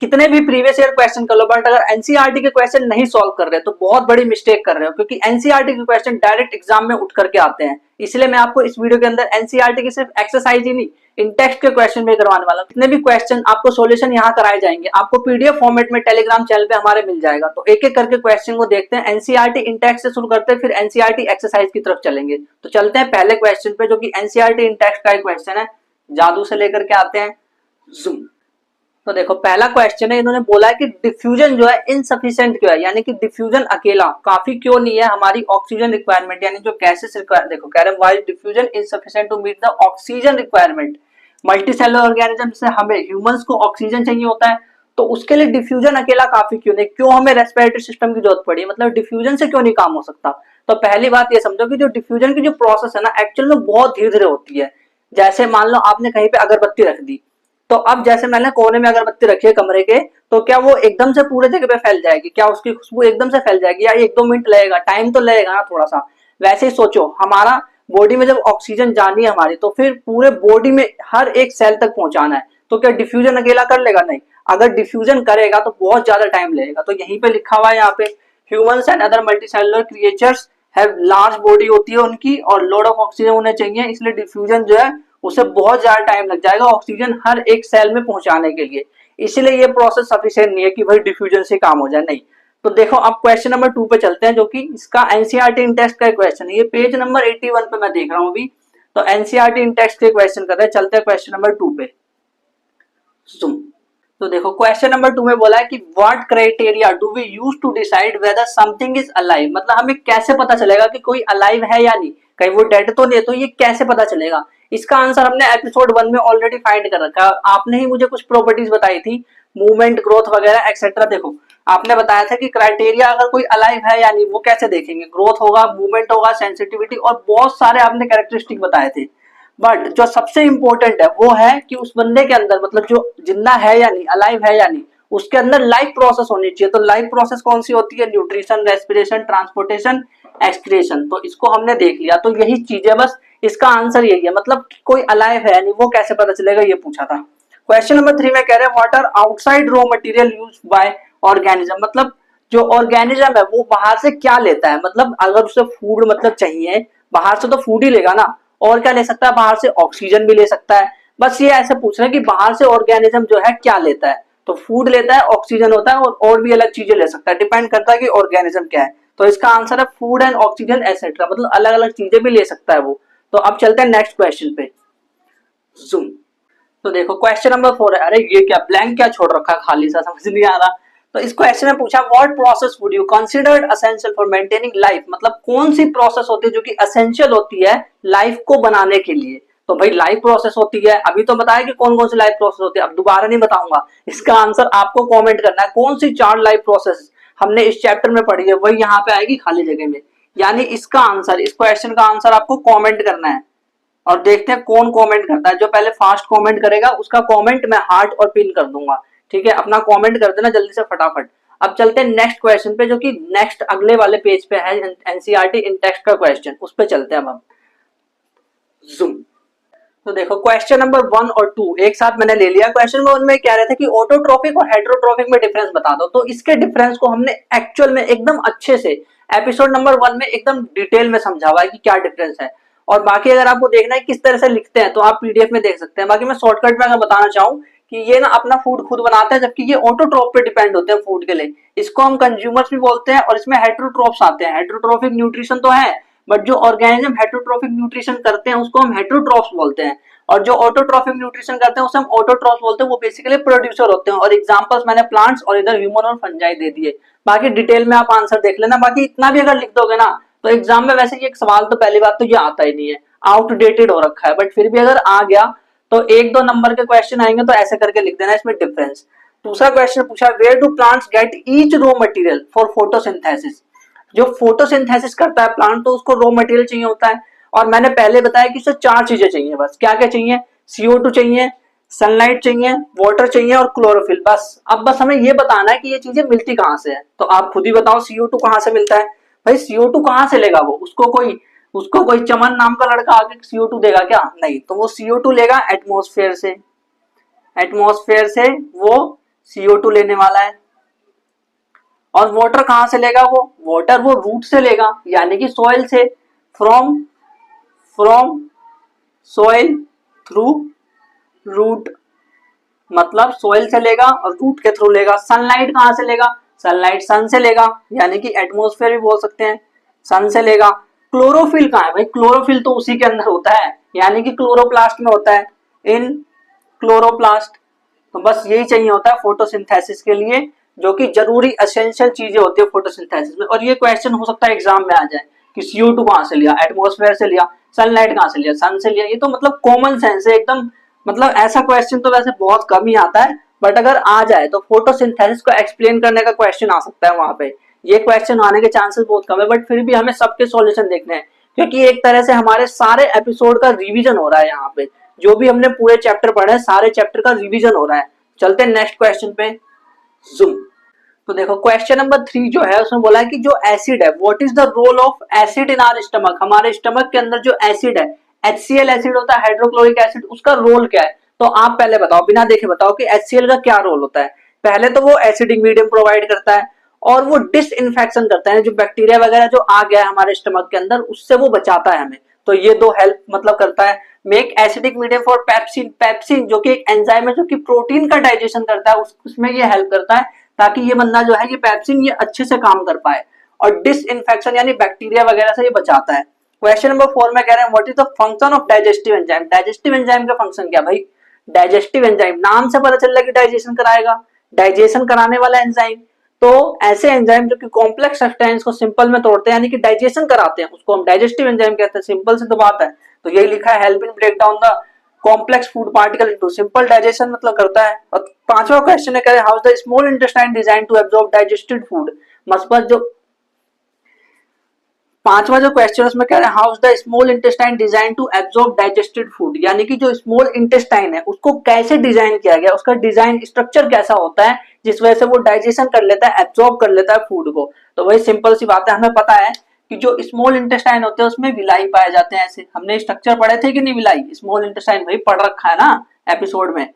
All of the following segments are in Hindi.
कितने भी प्रीवियस ईयर क्वेश्चन कर लो, बट अगर एनसीईआरटी के क्वेश्चन नहीं सॉल्व कर रहे तो बहुत बड़ी मिस्टेक कर रहे हो, क्योंकि एनसीईआरटी के क्वेश्चन डायरेक्ट एग्जाम में उठ करके आते हैं। इसलिए मैं आपको इस वीडियो के अंदर एनसीईआरटी की सिर्फ एक्सरसाइज ही नहीं, इन टेक्स्ट के क्वेश्चन भी करवाने वाला हूं। जितने भी क्वेश्चन आपको सॉल्यूशन यहाँ कराए जाएंगे, आपको पीडीएफ फॉर्मेट में टेलीग्राम चैनल पे हमारे मिल जाएगा। तो एक एक करके क्वेश्चन को देखते हैं। एनसीईआरटी इन टेक्स्ट से शुरू करते हैं, फिर एनसीईआरटी एक्सरसाइज की तरफ चलेंगे। तो चलते हैं पहले क्वेश्चन पे, जो कि एनसीईआरटी इन टेक्स्ट का एक क्वेश्चन है। जादू से लेकर के आते हैं जूम। तो देखो पहला क्वेश्चन है, इन्होंने बोला है कि डिफ्यूजन जो है इनसफिशिएंट क्यों है, यानी कि डिफ्यूजन अकेला काफी क्यों नहीं है हमारी ऑक्सीजन रिक्वायरमेंट, यानी जो गैसेस रिक्वायर। देखो कह रहे हैं why diffusion insufficient to meet the oxygen requirement. Multicellular organism से हमें ह्यूमंस को ऑक्सीजन चाहिए होता है, तो उसके लिए डिफ्यूजन अकेला काफी क्यों नहीं, क्यों हमें रेस्पिरेटरी सिस्टम की जरूरत पड़ी, मतलब डिफ्यूजन से क्यों नहीं काम हो सकता। तो पहली बात ये समझो कि जो डिफ्यूजन की जो प्रोसेस है ना, एक्चुअल में बहुत धीरे धीरे होती है। जैसे मान लो आपने कहीं पे अगरबत्ती रख दी, तो अब जैसे मैंने कोने में अगरबत्ती रखी है कमरे के, तो क्या वो एकदम से पूरे जगह पे फैल जाएगी, क्या उसकी खुशबू एकदम से फैल जाएगी, या 1-2 मिनट लगेगा, टाइम तो लगेगा ना थोड़ा सा। वैसे ही सोचो, हमारा बॉडी में जब ऑक्सीजन जानी है हमारी, तो फिर पूरे बॉडी में हर एक सेल तक पहुंचाना है, तो क्या डिफ्यूजन अकेला कर लेगा? नहीं। अगर डिफ्यूजन करेगा तो बहुत ज्यादा टाइम लगेगा। तो यहीं पे लिखा हुआ है यहाँ पे, humans and other multicellular creatures have large body होती है उनकी, और लोड ऑफ ऑक्सीजन उन्हें चाहिए, इसलिए डिफ्यूजन जो है उसे बहुत ज्यादा टाइम लग जाएगा ऑक्सीजन हर एक सेल में पहुंचाने के लिए। इसलिए ये प्रोसेस सफिशिएंट नहीं है कि भाई डिफ्यूजन से काम हो जाए, नहीं। तो देखो अब क्वेश्चन नंबर 2 पे चलते हैं, जो कि इसका एनसीईआरटी इन टेक्स्ट का क्वेश्चन है। ये पेज नंबर 81 पे मैं देख रहा हूँ अभी। तो एनसीईआरटी इन टेक्स्ट के क्वेश्चन कर रहे हैं। चलते हैं क्वेश्चन नंबर 2 पे। तो देखो क्वेश्चन नंबर 2 में बोला है कि what criteria do we use to decide whether something is alive, मतलब हमें कैसे पता चलेगा कि कोई अलाइव है या नहीं, कहीं वो डेड तो नहीं है, तो ये कैसे पता चलेगा। इसका आंसर हमने एपिसोड 1 में ऑलरेडी फाइंड कर रखा है। आपने ही मुझे कुछ प्रॉपर्टीज बताई थी, मूवमेंट, ग्रोथ वगैरह एक्सेट्रा। देखो आपने बताया था कि क्राइटेरिया अगर कोई अलाइव है या नहीं वो कैसे देखेंगे, ग्रोथ होगा, मूवमेंट होगा, सेंसिटिविटी, और बहुत सारे आपने कैरेक्टरिस्टिक बताए थे। बट जो सबसे इंपॉर्टेंट है वो है कि उस बंदे के अंदर, मतलब जो जिंदा है या नहीं, अलाइव है या नहीं, उसके अंदर लाइफ प्रोसेस होनी चाहिए। तो लाइफ प्रोसेस कौन सी होती है? Nutrition, respiration, transportation, excretion. तो इसको हमने देख लिया। तो यही चीज है, बस इसका आंसर यही है, मतलब कोई अलाइव है नहीं वो कैसे पता चलेगा, ये पूछा था। क्वेश्चन नंबर 3 में कह रहे हैं what are outside raw material used by organism, मतलब जो ऑर्गेनिज्म है वो बाहर से क्या लेता है, मतलब अगर उसे फूड मतलब चाहिए, बाहर से तो फूड ही लेगा ना, और क्या ले सकता है बाहर से? ऑक्सीजन भी ले सकता है। बस ये ऐसे पूछ रहे हैं कि बाहर से ऑर्गेनिज्म जो है क्या लेता है, तो फूड लेता है, ऑक्सीजन होता है, और भी अलग चीजें ले सकता है, डिपेंड करता है कि ऑर्गेनिज्म क्या है। तो इसका आंसर है फूड एंड ऑक्सीजन एसेट्रा, मतलब अलग अलग चीजें भी ले सकता है वो। तो अब चलते हैं नेक्स्ट क्वेश्चन पे। जूम। तो देखो क्वेश्चन नंबर 4 है। अरे ये क्या ब्लैंक क्या छोड़ रखा है, खाली सा, समझ नहीं आ रहा। तो इस क्वेश्चन में पूछा what process would you considered essential for maintaining life, मतलब कौन सी प्रोसेस होती है जो कि एसेंशियल होती है लाइफ को बनाने के लिए। तो भाई लाइफ प्रोसेस होती है, अभी तो बताया कि कौन कौन सी लाइफ प्रोसेस होती है, अब दोबारा नहीं बताऊंगा। इसका आंसर आपको कमेंट करना है, कौन सी 4 लाइफ प्रोसेस हमने इस चैप्टर में पढ़ी है वही यहाँ पे आएगी खाली जगह में। यानी इसका आंसर, इस क्वेश्चन का आंसर आपको कॉमेंट करना है, और देखते हैं कौन कमेंट करता है। जो पहले फास्ट कमेंट करेगा उसका कमेंट मैं हार्ट और पिन कर दूंगा, ठीक है। अपना कमेंट कर देना जल्दी से फटाफट। अब चलते हैं नेक्स्ट क्वेश्चन पे, जो कि नेक्स्ट अगले वाले पेज पे है, एनसीईआरटी इन टेक्स्ट का क्वेश्चन, उस पे चलते हैं अब हम। जूम। तो देखो क्वेश्चन नंबर 1 और 2 एक साथ मैंने ले लिया। क्वेश्चन नंबर 1 में कह रहे थे कि ऑटोट्रोफिक और हेटेरोट्रोफिक में डिफरेंस बता दो। तो इसके डिफरेंस को हमने एक्चुअल में एकदम अच्छे से एपिसोड नंबर 1 में एकदम डिटेल में समझा हुआ है कि क्या डिफरेंस है। और बाकी अगर आपको देखना है किस तरह से लिखते हैं तो आप पीडीएफ में देख सकते हैं। बाकी मैं शॉर्टकट में अगर बताना चाहूँ कि ये ना अपना फूड खुद बनाते हैं, जबकि ये ऑटोट्रोफ पे डिपेंड होते हैं फूड के लिए। इसको हम कंज्यूमर्स भी बोलते हैं, और इसमें हेटेरोट्रोफ्स आते हैं। हेटेरोट्रोफिक न्यूट्रिशन तो है, बट जो ऑर्गेनिज्म हेटेरोट्रोफिक न्यूट्रिशन करते हैं उसको हम हेटेरोट्रोफ्स बोलते हैं, और जो ऑटोट्रोफिक न्यूट्रिशन करते हैं उसे हम ऑटोट्रोफ्स बोलते हैं। वो बेसिकली प्रोड्यूसर होते हैं, और एग्जांपल्स मैंने प्लांट्स और इधर ह्यूमन और फंजाई दे दिए। बाकी डिटेल में आप आंसर देख लेना। बाकी इतना भी अगर लिख दोगे ना तो एग्जाम में वैसे ये सवाल तो पहली बात तो ये आता ही नहीं है, आउटडेटेड हो रखा है, बट फिर भी अगर आ गया तो 1-2 नंबर के क्वेश्चन आएंगे तो ऐसे करके लिख देना इसमें डिफरेंस। दूसरा क्वेश्चन पूछा where do plants get each raw material for photosynthesis, जो फोटोसिंथेसिस करता है प्लांट तो उसको रॉ मटेरियल चाहिए होता है। और मैंने पहले बताया कि उसे 4 चीजें चाहिए, बस क्या क्या चाहिए? CO2 चाहिए, सनलाइट चाहिए, वाटर चाहिए और क्लोरोफिल। बस अब बस हमें ये बताना है कि ये चीजें मिलती कहाँ से है। तो आप खुद ही बताओ CO2 कहाँ से मिलता है? भाई CO2 कहाँ से लेगा वो? उसको कोई चमन नाम का लड़का आके CO2 देगा क्या? नहीं। तो वो CO2 लेगा एटमॉस्फेयर से। एटमॉस्फेयर से वो CO2 लेने वाला है। और वाटर कहां से लेगा? वो वाटर वो रूट से लेगा, यानी कि सॉइल से, फ्रॉम सॉइल थ्रू रूट, मतलब सॉइल से लेगा और रूट के थ्रू लेगा। सनलाइट कहां से लेगा? सनलाइट सन से लेगा, यानी कि एटमॉस्फेयर भी बोल सकते हैं, सन से लेगा। क्लोरोफिल कहां है भाई? क्लोरोफिल तो उसी के अंदर होता है, यानी कि क्लोरोप्लास्ट में होता है, इन क्लोरोप्लास्ट। तो बस यही चाहिए होता है फोटोसिंथेसिस के लिए, जो कि जरूरी एसेंशियल चीजें होती है फोटोसिंथेसिस में। और ये क्वेश्चन हो सकता है एग्जाम में आ जाए कि CO2 कहां से लिया? एटमॉस्फेयर से लिया। सनलाइट कहां से लिया? सन से लिया। ये तो मतलब कॉमन सेंस है एकदम, मतलब ऐसा क्वेश्चन तो वैसे बहुत कम ही आता है, बट अगर आ जाए तो फोटोसिंथेसिस को एक्सप्लेन करने का क्वेश्चन आ सकता है वहां पे। ये क्वेश्चन आने के चांसेस बहुत कम है, बट फिर भी हमें सबके सॉल्यूशन देखने हैं, क्योंकि एक तरह से हमारे सारे एपिसोड का रिवीजन हो रहा है यहाँ पे। जो भी हमने पूरे चैप्टर पढ़े हैं, सारे चैप्टर का रिवीजन हो रहा है। चलते हैं नेक्स्ट क्वेश्चन पे, जूम। तो देखो क्वेश्चन नंबर 3 जो है उसमें बोला है कि जो एसिड है, what is the role of acid in our stomach? हमारे स्टमक के अंदर जो एसिड है, HCl एसिड होता है, हाइड्रोक्लोरिक एसिड, उसका रोल क्या है? तो आप पहले बताओ, बिना देखे बताओ कि HCl का क्या रोल होता है। पहले तो वो एसिडिक मीडियम प्रोवाइड करता है, और वो डिसइंफेक्शन करता है, जो बैक्टीरिया वगैरह जो आ गया है हमारे स्टमक के अंदर, उससे वो बचाता है हमें। तो ये दो हेल्प मतलब करता है। Make acidic medium for pepsin, pepsin जो कि एक एंजाइम है जो कि प्रोटीन का डाइजेशन करता है, उसमें ये हेल्प करता है, ताकि ये बंदा जो है ये पेप्सिन ये अच्छे से काम कर पाए। और डिसइंफेक्शन यानी बैक्टीरिया वगैरह से ये बचाता है। क्वेश्चन नंबर 4 में कह रहे हैं what is the function of digestive enzyme? Digestive enzyme का फंक्शन क्या भाई? डाइजेस्टिव एंजाइम नाम से पता चल रहा है कि डाइजेशन कराएगा, डाइजेशन कराने वाला एंजाइम। तो ऐसे एंजाइम जो कि कॉम्प्लेक्स सब्सटेंस को सिंपल में तोड़ते हैं, यानी कि डाइजेशन कराते हैं, उसको हम डाइजेस्टिव एंजाइम कहते हैं। सिंपल से तो बात है। तो यही लिखा है, help in break down the complex food particle into simple, digestion मतलब करता है। और पांचवा क्वेश्चन है, how is the small intestine design to absorb digested food? मतलब जो पांचवा जो क्वेश्चन उसमें कह रहे हैं, how is the small intestine design to absorb digested food? यानी कि जो स्मॉल इंटेस्टाइन है उसको कैसे डिजाइन किया गया, उसका डिजाइन स्ट्रक्चर कैसा होता है जिस वजह से वो डाइजेशन कर लेता है, एब्जॉर्ब कर लेता है फूड को। तो वही सिंपल सी बात है, हमें पता है कि जो स्मॉल इंटेस्टाइन होते हैं उसमें विलाई पाए जाते हैं। ऐसे हमने स्ट्रक्चर पढ़े थे कि नहीं, विलाई स्मॉल इंटेस्टाइन वही पढ़ रखा है ना एपिसोड में।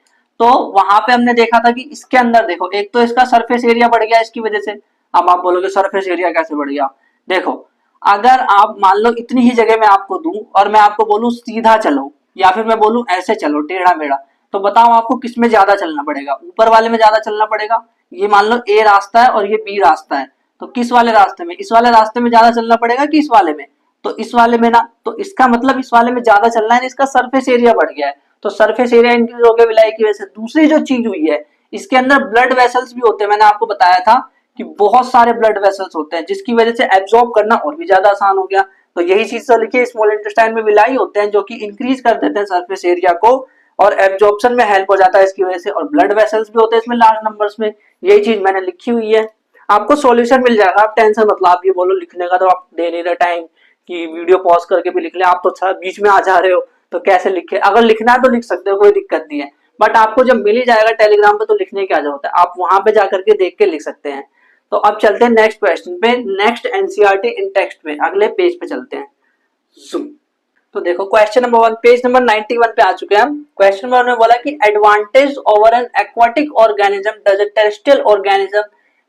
तो वहां पे हमने देखा था कि इसके अंदर देखो, एक तो इसका सरफेस एरिया बढ़ गया इसकी वजह से। अब आप बोलोगे सरफेस एरिया कैसे बढ़ गया? देखो, अगर आप मान लो इतनी ही जगह मैं आपको दूं और मैं आपको बोलूं सीधा चलो, या फिर मैं बोलूं ऐसे चलो टेढ़ा मेढ़ा, तो बताओ आपको किस में ज्यादा चलना पड़ेगा? ऊपर वाले में ज्यादा चलना पड़ेगा। ये मान लो A रास्ता है और ये B रास्ता है, तो किस वाले रास्ते में? इस वाले रास्ते में ज्यादा चलना पड़ेगा कि इस वाले में? तो इस वाले में ना। तो इसका मतलब इस वाले में ज्यादा चलना है, इसका सरफेस एरिया बढ़ गया है। तो सरफेस एरिया इंक्रीज हो गया विलाई की वजह से। दूसरी जो चीज हुई है, इसके अंदर ब्लड वेसल्स भी होते हैं। मैंने आपको बताया था कि बहुत सारे ब्लड वेसल्स होते हैं, जिसकी वजह से एब्जॉर्ब करना और भी ज्यादा आसान हो गया। तो यही चीज तो लिखिए, स्मॉल इंटेस्टाइन में विलाई होते हैं जो कि इंक्रीज कर देते हैं सरफेस एरिया को, और एब्जॉर्प्शन में हेल्प हो जाता है इसकी वजह से। और ब्लड वेसल्स भी होते हैं इसमें लार्ज नंबर्स में। यही चीज मैंने लिखी हुई है, आपको सॉल्यूशन मिल जाएगा, आप टेंशन मतलब। आप ये बोलो लिखने का तो आप दे नहीं रहे टाइम कि वीडियो पॉज करके भी लिख ले, आप तो अच्छा बीच में आ जा रहे हो, तो कैसे लिखे? अगर लिखना है तो लिख सकते हो, कोई दिक्कत नहीं है, बट आपको जब मिल ही जाएगा टेलीग्राम पे तो लिखने क्या जरूरत है, आप वहां पे जाकर के देख के लिख सकते हैं। तो अब चलते हैं नेक्स्ट क्वेश्चन पे, नेक्स्ट एनसीईआरटी इन टेक्स्ट पे, अगले पेज पे चलते हैं। Zoom। तो देखो क्वेश्चन नंबर 1, पेज नंबर 91 पे आ चुके हैं हम। क्वेश्चन नंबर 1 में बोला कि advantage over an aquatic organism does a terrestrial organism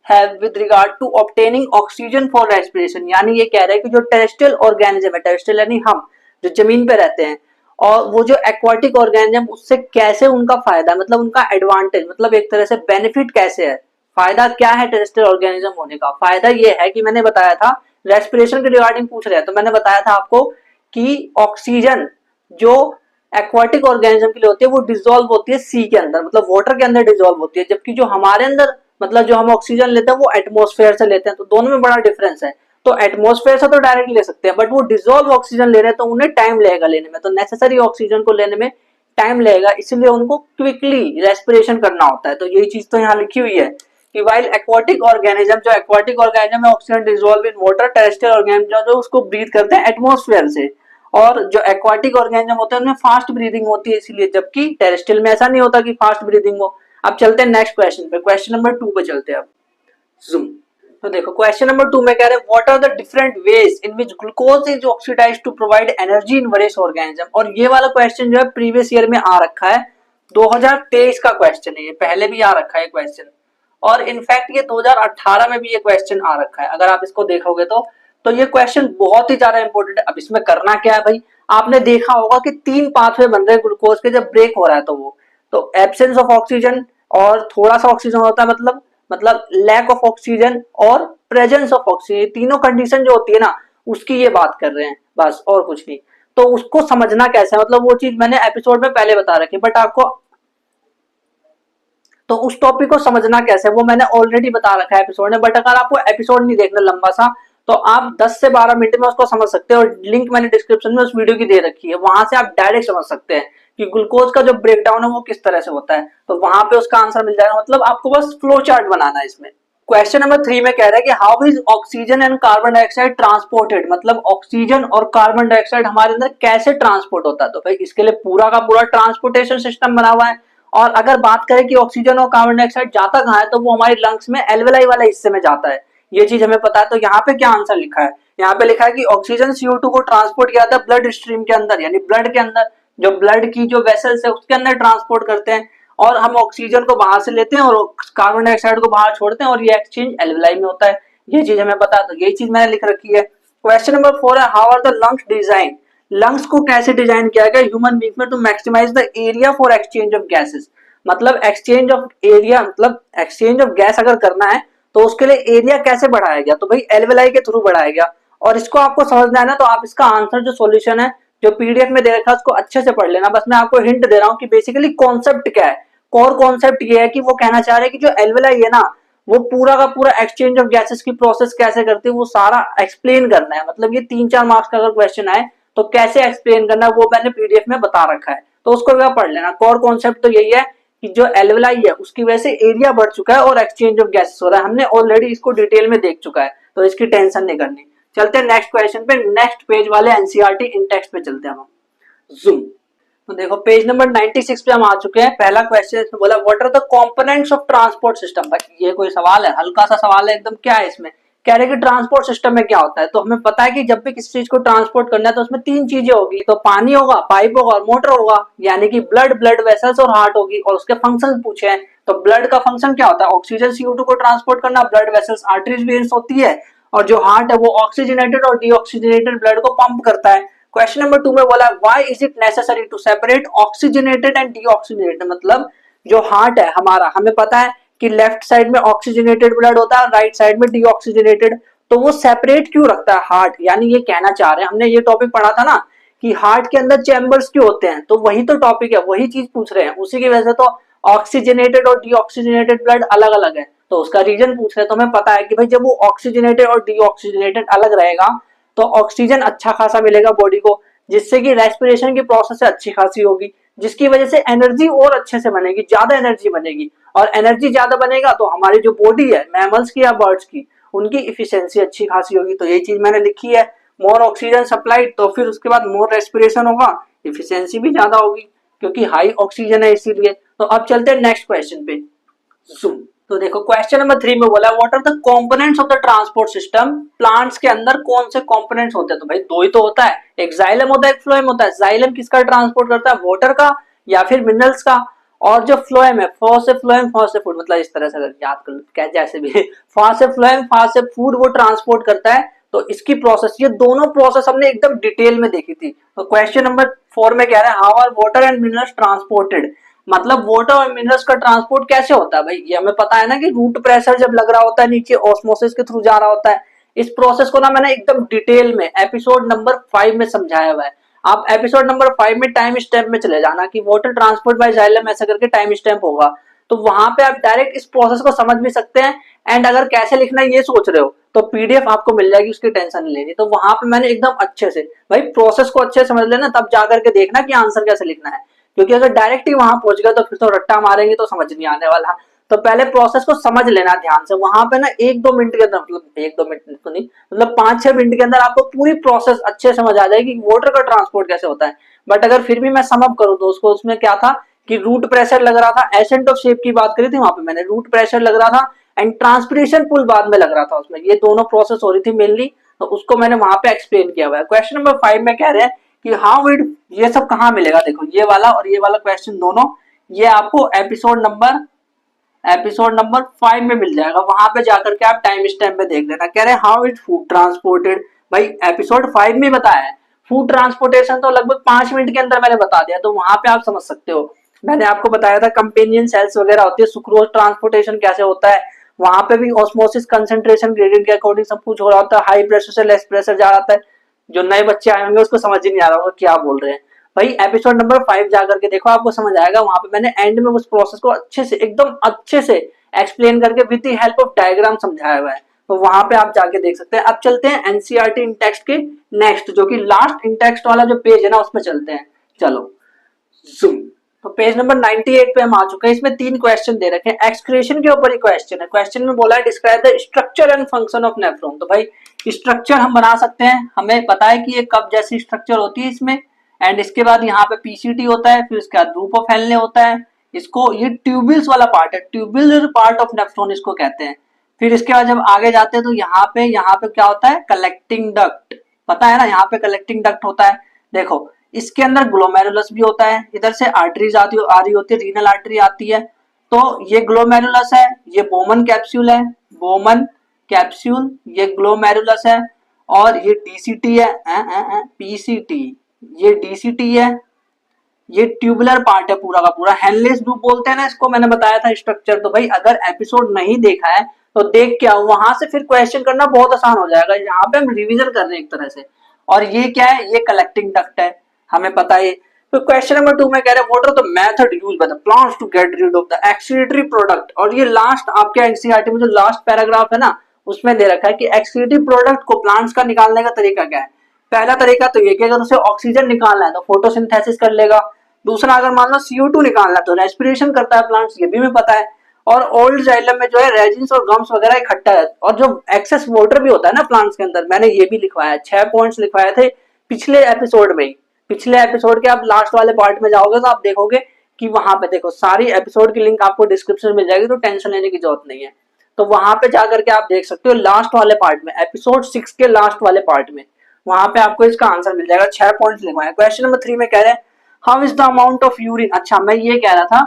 have with regard to obtaining oxygen for respiration? यानी ये कह रहे हैं कि जो टेरेस्ट्रियल ऑर्गेनिज्म है, टेरेस्ट्रियल यानी हम जो जमीन पे रहते हैं, और वो जो एक्वाटिक ऑर्गेनिज्म, उससे कैसे उनका फायदा, मतलब उनका एडवांटेज, मतलब एक तरह से बेनिफिट कैसे है, फायदा क्या है टेरेस्ट्रियल ऑर्गेनिज्म होने का? फायदा ये है कि मैंने बताया था, रेस्पिरेशन के रिगार्डिंग पूछ रहे हैं, तो मैंने बताया था आपको कि ऑक्सीजन जो एक्वाटिक ऑर्गेनिज्म के लिए होती है वो डिसॉल्व होती है सी के अंदर, मतलब वाटर के अंदर डिसॉल्व होती है, जबकि जो हमारे अंदर, मतलब जो हम ऑक्सीजन लेते हैं वो एटमॉस्फेयर से लेते हैं। तो दोनों में बड़ा डिफरेंस है। तो एटमॉस्फेयर से तो डायरेक्ट ले सकते हैं, बट वो डिसॉल्व ऑक्सीजन ले रहे हैं तो उन्हें टाइम लगेगा लेने में, तो नेसेसरी ऑक्सीजन को लेने में टाइम लगेगा, इसलिए उनको क्विकली रेस्पिरेशन करना होता है। तो यही चीज तो यहाँ लिखी हुई है कि वाइल एक्वाटिक ऑर्गेनिज्म, जो एक्वाटिक ऑर्गेनिज्म है, oxygen dissolve in water, terrestrial organism जो उसको ब्रीथ करते हैं एटमॉस्फेयर से। और जो एक्वाटिक ऑर्गेनिज्म होते हैं उनमें फास्ट ब्रीदिंग होती है इसीलिए, जबकि टेरेस्ट्रियल में ऐसा नहीं होता कि फास्ट ब्रीदिंग हो। अब चलते हैं नेक्स्ट क्वेश्चन पे, क्वेश्चन नंबर 2 पे चलते हैं अब। जूम। तो देखो क्वेश्चन नंबर 2 में कह रहे हैं what are the different ways in which glucose is oxidised to provide energy in various organism? और ये वाला क्वेश्चन जो है प्रीवियस ईयर में आ रखा है, 2023 का क्वेश्चन है ये, पहले भी आ रखा है क्वेश्चन। और इनफैक्ट ये 2018 में भी ये क्वेश्चन आ रखा है, अगर आप इसको देखोगे तो ये क्वेश्चन बहुत ही ज्यादा इंपॉर्टेंट है। अब इसमें करना क्या है भाई, आपने देखा होगा कि 3 पाथवे बन रहे हैं ग्लूकोज के जब ब्रेक हो रहा है, तो एब्सेंस ऑफ ऑक्सीजन और थोड़ा सा ऑक्सीजन होता है, मतलब लैक ऑफ ऑक्सीजन और प्रेजेंस ऑफ ऑक्सीजन, तीनों कंडीशन जो होती है ना उसकी ये बात कर रहे हैं बस, और कुछ नहीं। तो उसको समझना कैसे है, मतलब वो चीज मैंने एपिसोड में पहले बता रखी, बट आपको तो उस टॉपिक को समझना कैसे वो मैंने ऑलरेडी बता रखा है एपिसोड में। बट अगर आपको एपिसोड नहीं देखना लंबा सा, तो आप 10 से 12 मिनट में उसको समझ सकते हैं, और लिंक मैंने डिस्क्रिप्शन में उस वीडियो की दे रखी है, वहां से आप डायरेक्ट समझ सकते हैं कि ग्लूकोज का जो ब्रेकडाउन है वो किस तरह से होता है, तो वहां पे उसका आंसर मिल जाएगा। मतलब आपको बस फ्लो चार्ट बनाना है इसमें। क्वेश्चन नंबर 3 में कह रहा है कि how is oxygen and carbon dioxide transported, मतलब ऑक्सीजन और कार्बन डाइऑक्साइड हमारे अंदर कैसे ट्रांसपोर्ट होता है। तो भाई इसके लिए पूरा का पूरा ट्रांसपोर्टेशन सिस्टम बना हुआ है। और अगर बात करें कि ऑक्सीजन और कार्बन डाइऑक्साइड जाता कहाँ है, तो वो हमारे लंग्स में एल्वेलाई वाला हिस्से में जाता है, ये चीज हमें पता है। तो यहाँ पे क्या आंसर लिखा है, यहाँ पे लिखा है कि ऑक्सीजन CO2 को ट्रांसपोर्ट किया जाता है ब्लड स्ट्रीम के अंदर, यानी ब्लड के अंदर, जो ब्लड की जो वेसल्स है उसके अंदर ट्रांसपोर्ट करते हैं, और हम ऑक्सीजन को बाहर से लेते हैं और कार्बन डाइऑक्साइड को बाहर छोड़ते हैं, और ये एक्सचेंज एल्वेलाई में होता है, ये चीज हमें पता है। तो यही चीज मैंने लिख रखी है। क्वेश्चन नंबर 4 है how are the lungs design, lungs को कैसे डिजाइन किया गया ह्यूमन बीइंग में to maximise the area for exchange of gases, मतलब एक्सचेंज ऑफ एरिया, मतलब एक्सचेंज ऑफ गैस अगर करना है तो उसके लिए एरिया कैसे बढ़ाया गया, तो भाई एल्वेलाई के थ्रू बढ़ाया गया। और इसको आपको समझना है ना, तो आप इसका आंसर जो सॉल्यूशन है जो पीडीएफ में दे रखा है उसको अच्छे से पढ़ लेना। बस मैं आपको हिंट दे रहा हूँ कि बेसिकली कॉन्सेप्ट क्या है। कोर कॉन्सेप्ट ये है कि वो कहना चाह रहे हैं कि जो एल्वेलाई है ना वो पूरा का पूरा एक्सचेंज ऑफ गैसेस की प्रोसेस कैसे करती है वो सारा एक्सप्लेन करना है। मतलब ये 3-4 मार्क्स का अगर क्वेश्चन आए तो कैसे एक्सप्लेन करना है वो मैंने पीडीएफ में बता रखा है, तो उसको भी आप पढ़ लेना। कोर कॉन्सेप्ट तो यही है कि जो एल्वेलाई है उसकी वजह से एरिया बढ़ चुका है और एक्सचेंज ऑफ गैसेस हो रहा है, हमने ऑलरेडी इसको डिटेल में देख चुका है, तो इसकी टेंशन नहीं करनी। चलते हैं नेक्स्ट क्वेश्चन पे, नेक्स्ट पेज वाले एनसीईआरटी इन टेक्स्ट पे चलते हैं हम। जूम, तो देखो पेज नंबर 96 पे हम आ चुके हैं। पहला क्वेश्चन इसमें बोला what are the components of transport system. भाई ये कोई सवाल है, हल्का सा सवाल है एकदम। क्या है इसमें, कह रहे कि ट्रांसपोर्ट सिस्टम में क्या होता है। तो हमें पता है कि जब भी किसी चीज को ट्रांसपोर्ट करना है तो उसमें 3 चीजें होगी, तो पानी होगा, पाइप होगा और मोटर होगा, यानी कि ब्लड वेसल्स और हार्ट होगी। और उसके फंक्शन पूछे हैं, तो ब्लड का फंक्शन क्या होता है, ऑक्सीजन CO2 को ट्रांसपोर्ट करना, ब्लड वेसल्स आर्टरीज वेन्स होती है, और जो हार्ट है वो ऑक्सीजनेटेड और डीऑक्सीजनेटेड ब्लड को पंप करता है। क्वेश्चन नंबर 2 में बोला why is it necessary to separate oxygenated and deoxygenated, मतलब जो हार्ट है हमारा, हमें पता है कि लेफ्ट साइड में ऑक्सीजनेटेड ब्लड होता है, राइट साइड में डीऑक्सीजनेटेड, तो वो सेपरेट क्यों रखता है हार्ट। यानी ये कहना चाह रहे हैं, हमने ये टॉपिक पढ़ा था ना कि हार्ट के अंदर चैम्बर्स क्यों होते हैं, तो वही तो टॉपिक है, वही चीज पूछ रहे हैं। उसी की वजह से तो ऑक्सीजनेटेड और डीऑक्सीजनेटेड ब्लड अलग अलग है, तो उसका रीजन पूछ रहे हैं। तो हमें पता है कि भाई जब वो ऑक्सीजनेटेड और डीऑक्सीजनेटेड अलग रहेगा तो ऑक्सीजन अच्छा खासा मिलेगा बॉडी को, जिससे कि रेस्पिरेशन की प्रोसेस अच्छी खासी होगी, जिसकी वजह से एनर्जी और अच्छे से बनेगी, ज्यादा एनर्जी बनेगी। और एनर्जी ज्यादा बनेगा तो हमारी जो बॉडी है मैमल्स की या बर्ड्स की, उनकी इफिशियंसी अच्छी खासी होगी। तो यही चीज मैंने लिखी है, मोर ऑक्सीजन सप्लाइड, तो फिर उसके बाद मोर रेस्पिरेशन होगा, इफिशियंसी भी ज्यादा होगी क्योंकि हाई ऑक्सीजन है इसीलिए। तो अब चलते हैं नेक्स्ट क्वेश्चन पे। जूम, तो देखो क्वेश्चन नंबर 3 में बोला what are the components of the transport system, plants के अंदर कौन से कंपोनेंट्स होते हैं। तो भाई 2 ही तो होता है, एक जाइलम होता है एक फ्लोएम होता है। जाइलम किसका ट्रांसपोर्ट करता है, वाटर का या फिर मिनरल्स का, और जो फ्लोएम है फॉ से फ्लोएम फॉ से फूड, मतलब इस तरह से याद कर लो क्या, जैसे भी फॉ से फ्लोएम फॉ से फूड वो ट्रांसपोर्ट करता है। तो इसकी प्रोसेस, ये दोनों प्रोसेस हमने एकदम डिटेल में देखी थी। तो क्वेश्चन नंबर 4 में कह रहा है how are water and minerals transported, मतलब वाटर और मिनरल्स का ट्रांसपोर्ट कैसे होता है। भाई ये हमें पता है ना कि रूट प्रेशर जब लग रहा होता है नीचे, ऑस्मोसिस के थ्रू जा रहा होता है। इस प्रोसेस को ना मैंने एकदम डिटेल में एपिसोड नंबर 5 में समझाया हुआ है। आप एपिसोड नंबर 5 में टाइम स्टैम्प में चले जाना कि वाटर ट्रांसपोर्ट बाय जाइलम ऐसा करके टाइम स्टैम्प होगा, तो वहां पे आप डायरेक्ट इस प्रोसेस को समझ भी सकते हैं। एंड अगर कैसे लिखना है ये सोच रहे हो तो पीडीएफ आपको मिल जाएगी, उसकी टेंशन नहीं लेनी। तो वहां पे मैंने एकदम अच्छे से, भाई प्रोसेस को अच्छे से समझ लेना, तब जाकर के देखना कि आंसर कैसे लिखना है, क्योंकि अगर डायरेक्ट ही वहां पहुंच गए तो फिर तो रट्टा मारेंगे तो समझ नहीं आने वाला। तो पहले प्रोसेस को समझ लेना ध्यान से, वहां पे ना 1-2 मिनट के अंदर, मतलब 1-2 मिनट तो नहीं, मतलब 5-6 मिनट के अंदर आपको पूरी प्रोसेस अच्छे समझ आ जाएगी वाटर का ट्रांसपोर्ट कैसे होता है। बट अगर फिर भी मैं सम अप करूं तो उसको, उसमें क्या था कि रूट प्रेशर लग रहा था, एसेंट ऑफ शेप की बात करी थी, वहां पे मैंने रूट प्रेशर लग रहा था एंड ट्रांसपिरेशन पुल बाद में लग रहा था, उसमें ये दोनों प्रोसेस हो रही थी मेनली, तो उसको मैंने वहां पे एक्सप्लेन किया हुआ है। क्वेश्चन नंबर 5 में कह रहे हैं कि हाउ इट, ये सब कहाँ मिलेगा। देखो ये वाला और ये वाला क्वेश्चन दोनों, ये आपको एपिसोड नंबर 5 में मिल जाएगा, वहां पे जाकर के आप टाइम स्टैम्प पे देख लेना। कह रहे हाउ इज फूड ट्रांसपोर्टेड, भाई एपिसोड 5 में बताया है। फूड ट्रांसपोर्टेशन तो लगभग 5 मिनट के अंदर मैंने बता दिया, तो वहां पे आप समझ सकते हो। मैंने आपको बताया था कंपेनियन सेल्स वगैरह होती है, सुक्रोज ट्रांसपोर्टेशन कैसे होता है, वहां पे भी ऑस्मोसिस कंसंट्रेशन ग्रेडियंट के अकॉर्डिंग सब कुछ हो रहा होता है, हाई प्रेशर से लेस प्रेशर जा रहा है। जो नए बच्चे आए होंगे उसको समझ ही नहीं आ रहा होगा क्या बोल रहे हैं। भाई एपिसोड नंबर 5 जाकर के देखो, आपको समझ आएगा। वहां पे मैंने एंड में उस प्रोसेस को अच्छे से, एकदम अच्छे से एक्सप्लेन करके with the help of diagram समझाया हुआ है, तो वहां पे आप जाके देख सकते हैं। अब चलते हैं एनसीईआरटी इन टेक्स्ट के नेक्स्ट, जो कि लास्ट इन टेक्स्ट वाला जो पेज है ना, उसमें चलते हैं। चलो जूम। तो पेज नंबर 98 पे हम आ चुके हैं। इसमें 3 क्वेश्चन दे रखे हैं, एक्सक्रीशन के ऊपर ही क्वेश्चन है। क्वेश्चन में बोला है describe the structure and function of nephron. तो भाई स्ट्रक्चर हम बना सकते हैं, हमें पता है कि ये कप जैसी स्ट्रक्चर होती है इसमें, एंड इसके बाद यहाँ पे पीसीटी होता है, फिर उसके बाद रूप ऑफ हेलने होता है। इसको ये ट्यूबिल्स वाला पार्ट है, ट्यूबुलर पार्ट ऑफ नेफ्रॉन इसको कहते हैं। फिर इसके बाद जब आगे जाते हैं तो यहाँ पे क्या होता है, कलेक्टिंग डक्ट, पता है ना, यहाँ पे कलेक्टिंग डक्ट होता है। देखो इसके अंदर ग्लोमेरुलस भी होता है, इधर से आर्टरीज आ रही होती है, रीनल आर्टरी आती है। तो ये ग्लोमेरुलस है, ये बोमन कैप्सूल है, बोमन कैप्सूल, ये ग्लोमेरुलस है, और ये डीसीटी है, पीसीटी, ये डीसीटी है, ये ट्यूबुलर पार्ट है पूरा का पूरा। हेनलेस ग्रुप बोलते हैं ना इसको, मैंने बताया था स्ट्रक्चर। तो भाई अगर एपिसोड नहीं देखा है तो देख के आओ, वहां से फिर क्वेश्चन करना बहुत आसान हो जाएगा। यहाँ पे हम रिवीजन कर रहे हैं एक तरह से। और ये क्या है, ये कलेक्टिंग डक्ट है, हमें पता है। तो क्वेश्चन नंबर 2 में कह रहे हैं what are the method used by the plants to get rid of the excretory product. और ये लास्ट आपके एनसीईआरटी में जो लास्ट पैराग्राफ है ना, उसमें दे रखा है कि एक्सक्रीटरी प्रोडक्ट को प्लांट्स का निकालने का तरीका क्या है। पहला तरीका तो ये कि अगर उसे ऑक्सीजन निकालना है तो फोटोसिंथेसिस कर लेगा। दूसरा, अगर मान लो CO2 निकालना है तो रेस्पिरेशन करता है प्लांट्स, ये भी हमें पता है। और ओल्ड जाइलम में जो है रेजिन्स और गम्स वगैरह इकट्ठा है, और जो एक्सेस वाटर भी होता है ना प्लांट्स के अंदर, मैंने ये भी लिखवाया है। 6 पॉइंट्स लिखवाए थे पिछले एपिसोड में ही। पिछले एपिसोड के आप लास्ट वाले पार्ट में जाओगे तो आप देखोगे कि वहां पे देखो सारी एपिसोड की लिंक आपको डिस्क्रिप्शन में मिल जाएगी, तो टेंशन लेने की जरूरत नहीं है। तो वहां पे जाकर के आप देख सकते हो लास्ट वाले पार्ट में, एपिसोड 6 के लास्ट वाले पार्ट में, वहां पे आपको इसका आंसर मिल जाएगा। 6 पॉइंट्स लिखवाए। क्वेश्चन नंबर 3 में कह रहे हैं how is the amount of urine. अच्छा, मैं ये कह रहा था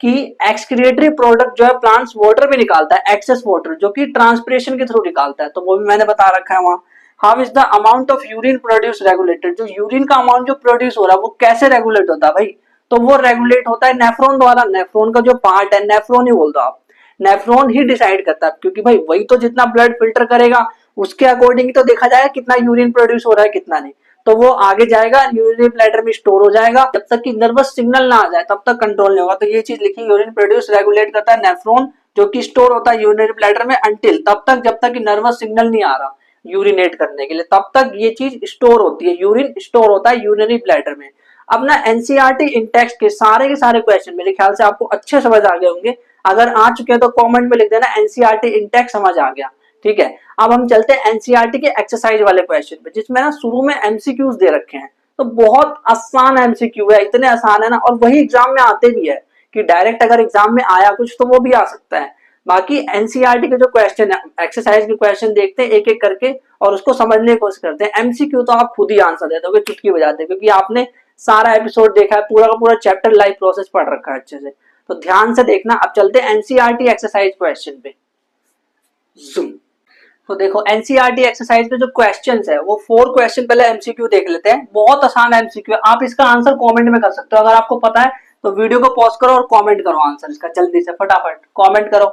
कि एक्सक्रीटरी प्रोडक्ट जो है प्लांट्स वाटर भी निकालता है, एक्सेस वाटर, जो कि ट्रांसपिरेशन के थ्रू निकालता है, तो वो भी मैंने बता रखा है वहां। How is the amount of urine produce regulated, जो यूरिन का अमाउंट जो प्रोड्यूस हो रहा है वो कैसे रेगुलेट होता है भाई, तो वो रेगुलेट होता है नेफ्रॉन द्वारा। नेफ्रॉन का जो पार्ट है, नेफ्रॉन ही बोल दो आप, नेफ्रॉन ही डिसाइड करता है, क्योंकि भाई वही तो जितना ब्लड फिल्टर करेगा उसके अकॉर्डिंग तो देखा जाएगा कितना यूरिन प्रोड्यूस हो रहा है कितना नहीं। तो वो आगे जाएगा, यूरिनरी ब्लैडर में स्टोर हो जाएगा, जब तक कि नर्वस सिग्नल ना आ जाए तब तक कंट्रोल नहीं होगा। तो ये चीज लिखी, यूरिन प्रोड्यूस रेगुलेट करता है नेफ्रॉन, जो कि स्टोर होता है यूरिनरी ब्लैडर में अंटिल, तब तक जब तक कि नर्वस सिग्नल नहीं आ रहा यूरिनेट करने के लिए, तब तक ये चीज स्टोर होती है, यूरिन स्टोर होता है यूरिनरी ब्लैडर में। अब ना एनसीईआरटी इन टेक्स्ट के सारे क्वेश्चन मेरे ख्याल से आपको अच्छे समझ आ गए होंगे। अगर आ चुके हैं तो कमेंट में लिख देना एनसीईआरटी इन टेक्स्ट समझ आ गया, ठीक है। अब हम चलते हैं एनसीईआरटी के एक्सरसाइज वाले क्वेश्चन पे, जिसमें ना शुरू में एमसीक्यूज दे रखे हैं। तो बहुत आसान एमसीक्यू है, इतने आसान है ना, और वही एग्जाम में आते भी है कि डायरेक्ट अगर एग्जाम में आया कुछ तो वो भी आ सकता है। बाकी एनसीईआरटी के जो क्वेश्चन है, एक्सरसाइज के क्वेश्चन देखते हैं एक एक करके और उसको समझने की कोशिश करते हैं। एमसीक्यू तो आप खुद ही आंसर दे दोगे चुटकी बजाते, क्योंकि आपने सारा एपिसोड देखा है, पूरा का पूरा चैप्टर लाइव प्रोसेस पढ़ रखा है अच्छे से, तो ध्यान से देखना। अब चलते हैं एनसीईआरटी एक्सरसाइज क्वेश्चन पे। जूम। तो देखो एनसीईआरटी एक्सरसाइज के जो क्वेश्चंस है वो 4 क्वेश्चन पहले एमसीक्यू देख लेते हैं। बहुत आसान एमसीक्यू है, आप इसका आंसर कमेंट में कर सकते हो। अगर आपको पता है तो वीडियो को पॉज करो और कमेंट करो आंसर इसका, जल्दी से फटाफट कमेंट करो,